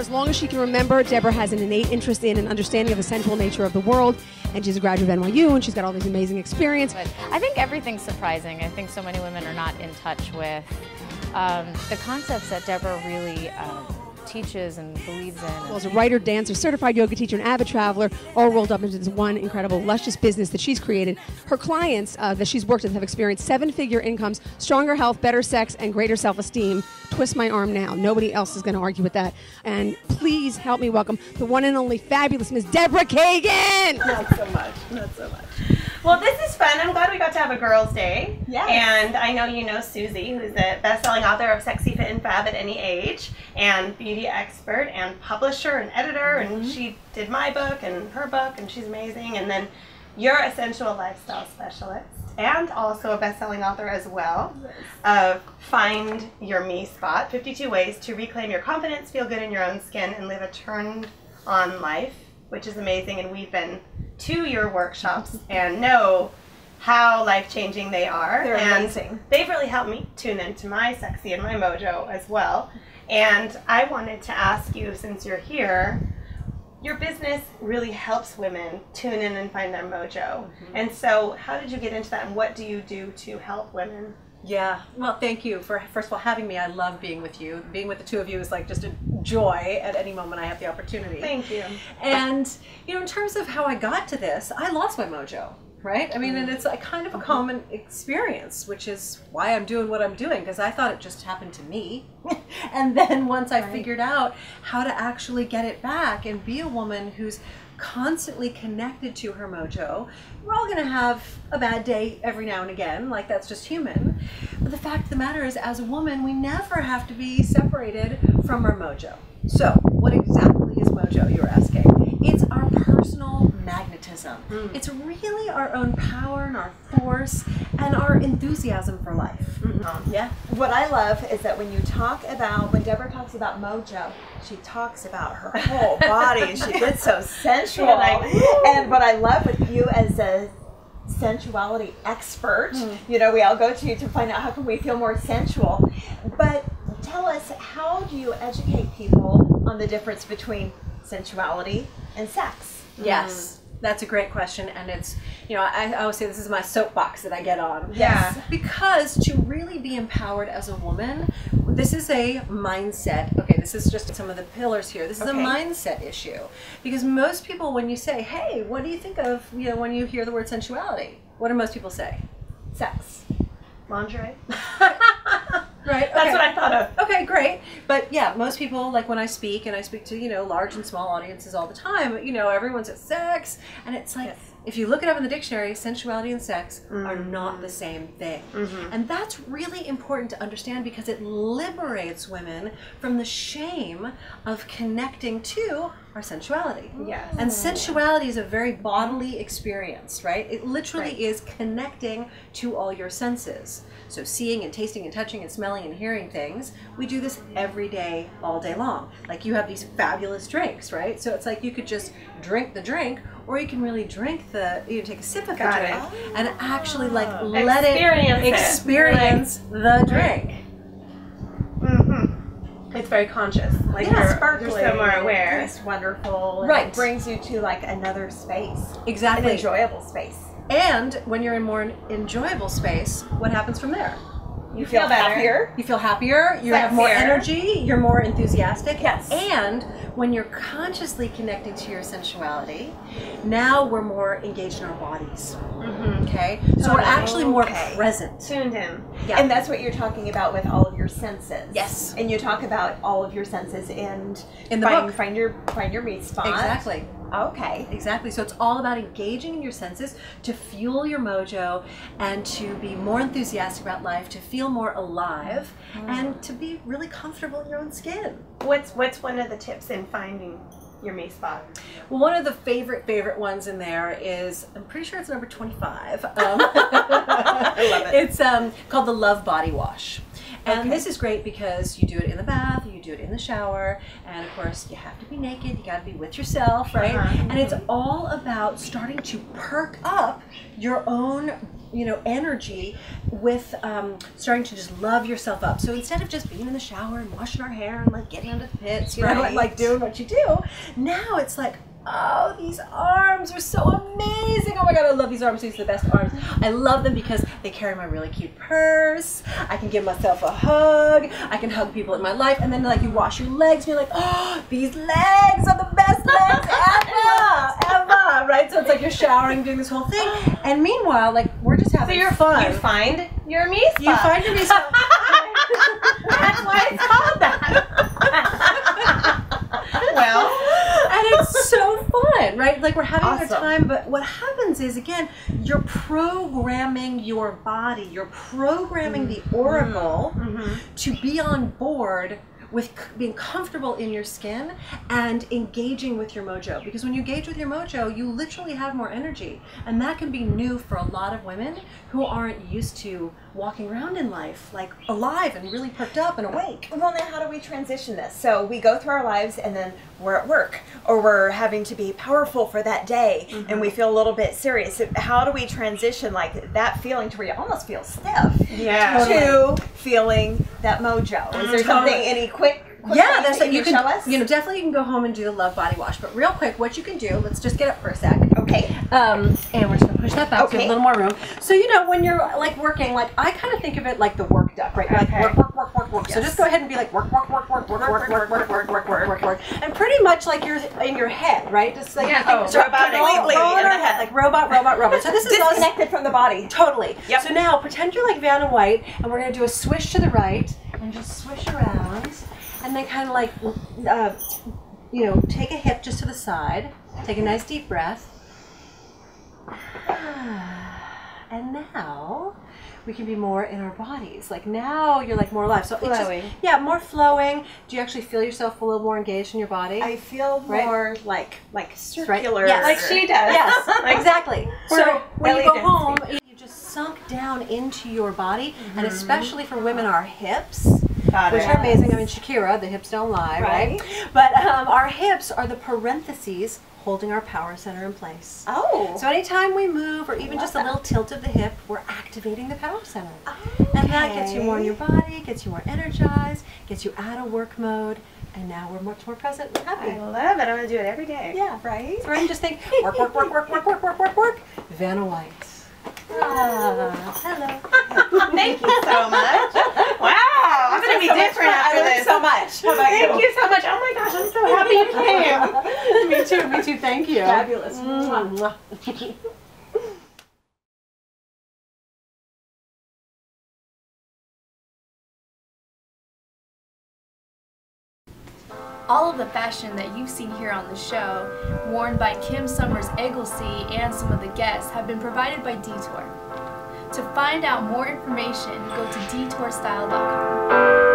as long as she can remember, Deborah has an innate interest in and understanding of the sensual nature of the world, and she's a graduate of NYU, and she's got all this amazing experience. But I think everything's surprising. I think so many women are not in touch with the concepts that Deborah really teaches and believes in. Well, as a writer, dancer, certified yoga teacher, and avid traveler, all rolled up into this one incredible, luscious business that she's created. Her clients that she's worked with have experienced seven-figure incomes, stronger health, better sex, and greater self-esteem. Twist my arm now. Nobody else is going to argue with that. And please help me welcome the one and only fabulous Miss Deborah Kagan. Not so much. Not so much. Well, this is fun. I'm glad we got to have a girls' day. Yes. And I know you know Susie, who's the best-selling author of Sexy, Fit, and Fab at Any Age, and beauty expert and publisher and editor, and she did my book and her book, and she's amazing. And then you're a sensual lifestyle specialist and also a best-selling author as well of Find Your Me Spot, 52 Ways to Reclaim Your Confidence, Feel Good in Your Own Skin, and Live a Turned-On Life, which is amazing. And we've been to your workshops and know how life-changing they are. They're and amazing. They've really helped me tune into my sexy and my mojo as well. And I wanted to ask you, since you're here, your business really helps women tune in and find their mojo. And so how did you get into that, and what do you do to help women? Yeah, well, thank you for, first of all, having me. I love being with you. Being with the two of you is like just a joy at any moment I have the opportunity. Thank you. And, you know, in terms of how I got to this, I lost my mojo, right? I mean, and it's a kind of a common experience, which is why I'm doing what I'm doing, because I thought it just happened to me. And then once I figured out how to actually get it back and be a woman who's constantly connected to her mojo. We're all going to have a bad day every now and again, like that's just human. But the fact of the matter is, as a woman, we never have to be separated from our mojo. So, what exactly is mojo, you're asking? It's our personal magnetism. It's really our own power and our force and our enthusiasm for life. Yeah. What I love is that when Deborah talks about mojo, she talks about her whole body, and she gets so sensual. And what I love with you as a sensuality expert, you know, we all go to you to find out how can we feel more sensual. But tell us, how do you educate people on the difference between sensuality and sex? Yes. That's a great question, and it's, you know, I always say this is my soapbox that I get on. Yeah. Because to really be empowered as a woman, this is a mindset. Okay, this is just some of the pillars here. This is a mindset issue. Because most people, when you say, hey, what do you think of, you know, when you hear the word sensuality, what do most people say? Sex. Lingerie. Right. That's what I thought of. Okay, great. But yeah, most people, like when I speak, and I speak to, you know, large and small audiences all the time, you know, everyone says sex, and it's like, if you look it up in the dictionary, sensuality and sex are not the same thing. And that's really important to understand, because it liberates women from the shame of connecting to our sensuality. Yes. And sensuality is a very bodily experience, right? It literally is connecting to all your senses. So seeing and tasting and touching and smelling and hearing things, we do this every day, all day long. Like you have these fabulous drinks, right? So it's like you could just drink the drink, or you can really drink you take a sip of the drink and actually like let it experience the drink. It's very conscious. Like Sparkling. you're so more aware. It's wonderful. Right. It brings you to like another space. Exactly. An enjoyable space. And when you're in more enjoyable space, what happens from there? You feel better. happier. You feel happier, you have more Sexier. energy, you're more enthusiastic. Yes. And when you're consciously connecting to your sensuality, now we're more engaged in our bodies. Okay? So we're actually more present. Tuned in. Yeah. And that's what you're talking about with all of your senses. Yes. And you talk about all of your senses in the book. Find Your Me Spot. Exactly. Okay. Exactly. So it's all about engaging in your senses to fuel your mojo and to be more enthusiastic about life, to feel more alive, and to be really comfortable in your own skin. What's one of the tips in finding your me spot? Well, one of the favorite ones in there is, I'm pretty sure it's number 25. I love it. It's called the Love Body Wash. And this is great because you do it in the bath, you do it in the shower, and of course you have to be naked, you gotta be with yourself, right? And it's all about starting to perk up your own you know, energy with starting to just love yourself up. So instead of just being in the shower and washing our hair and like getting under the pits, you know, and like doing what you do, now it's like, oh, these arms are so amazing. Oh my God, I love these arms. These are the best arms. I love them because they carry my really cute purse. I can give myself a hug. I can hug people in my life. And then like you wash your legs and you're like, oh, these legs are the best legs ever, right? So it's like you're showering, doing this whole thing. And meanwhile, like we're just having fun. You find your me spot. You find your me spot. That's why it's called that. Well, and it's so fun, right? Like we're having our time, but what happens is, again, you're programming your body, you're programming the oracle to be on board with being comfortable in your skin and engaging with your mojo. Because when you engage with your mojo, you literally have more energy. And that can be new for a lot of women who aren't used to walking around in life like alive and really perked up and awake. Well, now how do we transition this? So we go through our lives and then we're at work or we're having to be powerful for that day and we feel a little bit serious. So how do we transition like that feeling to where you almost feel stiff to feeling that mojo? Is there something, any quick yeah, that's that you can show us? You know, definitely you can go home and do the Love Body Wash. But real quick, what you can do, let's just get up for a sec. Okay. And we're just gonna push that back so we have a little more room. So you know, when you're like working, like I kind of think of it like the work duck, right? Like work. Yes. So just go ahead and be like work. And pretty much like you're in your head, right? Just like robotically in the head, like robot. So this is disconnected from the body. Totally. Yep. So now pretend you're like Vanna White, and we're gonna do a swish to the right and just swish around. And then kind of like, you know, take a hip just to the side. Take a nice deep breath. And now we can be more in our bodies. Like now you're like more alive. So flowing. It's just, more flowing. Do you actually feel yourself a little more engaged in your body? I feel more like circular. Yes. Like she does. Yes, exactly. So when you go home, you just sunk down into your body, and especially for women, our hips. Which are amazing. I mean, Shakira, the hips don't lie, right? But our hips are the parentheses holding our power center in place. Oh. So anytime we move, or even just a little tilt of the hip, we're activating the power center. And that gets you more in your body, gets you more energized, gets you out of work mode, and now we're much more present and happy. I love it. I'm going to do it every day. Yeah. Right? So and just think, work. Vanna White. Hello. Thank you so much. Wow, I'm going to be different after this. So much. How about Thank you so much. Oh my gosh, I'm so happy you came. Me too. Thank you. Fabulous. All of the fashion that you've seen here on the show, worn by Kim Somers Egelsee and some of the guests, have been provided by Detour. To find out more information, go to detourstyle.com.